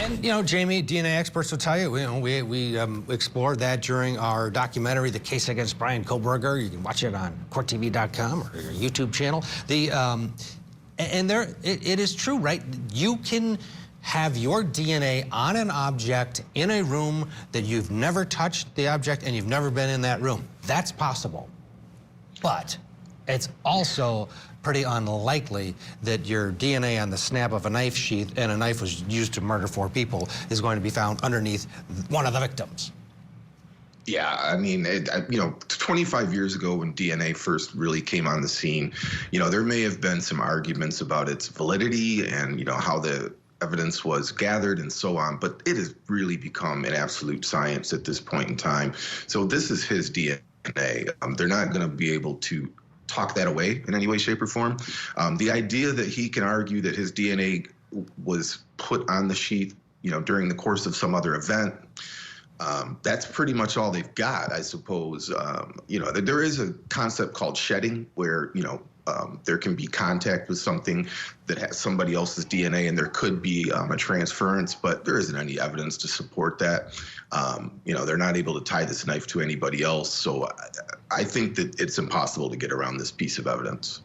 And, you know, Jamie, DNA experts will tell you, we explored that during our documentary, The Case Against Brian Kohberger. You can watch it on courttv.com or your YouTube channel. It is true, right? You can have your DNA on an object in a room that you've never touched the object and you've never been in that room. That's possible. But it's also pretty unlikely that your DNA on the snap of a knife sheath and a knife was used to murder 4 people is going to be found underneath one of the victims. Yeah, I mean, 25 years ago when DNA first really came on the scene, there may have been some arguments about its validity and, how the evidence was gathered and so on, but it has really become an absolute science at this point in time. So this is his DNA. They're not going to be able to talk that away in any way, shape, or form. The idea that he can argue that his DNA was put on the sheath, during the course of some other event, that's pretty much all they've got, I suppose. There is a concept called shedding where, there can be contact with something that has somebody else's DNA and there could be a transference, but there isn't any evidence to support that. They're not able to tie this knife to anybody else. So I think that it's impossible to get around this piece of evidence.